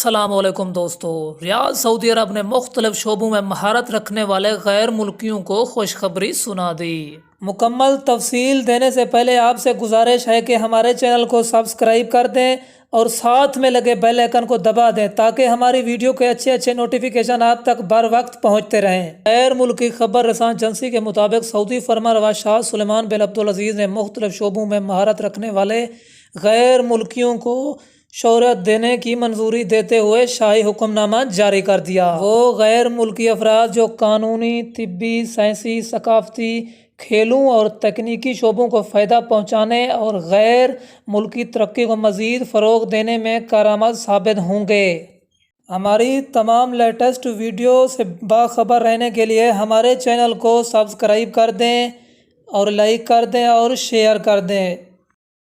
السلام علیکم دوستو، ریاض سعودی عرب نے مختلف شعبوں میں مہارت رکھنے والے غیر ملکیوں کو خوشخبری سنا دی۔ مکمل تفصیل دینے سے پہلے آپ سے گزارش ہے کہ ہمارے چینل کو سبسکرائب کر دیں اور ساتھ میں لگے بیل آئیکن کو دبا دیں تاکہ ہماری ویڈیو کے اچھے نوٹیفیکیشن آپ تک بر وقت پہنچتے رہیں۔ غیر ملکی خبر رساں ایجنسی کے مطابق سعودی فرمانروا شاہ سلمان بن عبدالعزیز نے مختلف شعبوں میں مہارت رکھنے والے غیر ملکیوں کو شہرت دینے کی منظوری دیتے ہوئے شاہی حکم نامہ جاری کر دیا۔ وہ غیر ملکی افراد جو قانونی، طبی، سائنسی، ثقافتی، کھیلوں اور تکنیکی شعبوں کو فائدہ پہنچانے اور غیر ملکی ترقی کو مزید فروغ دینے میں کارآمد ثابت ہوں گے۔ ہماری تمام لیٹسٹ ویڈیو سے باخبر رہنے کے لیے ہمارے چینل کو سبسکرائب کر دیں اور لائک کر دیں اور شیئر کر دیں۔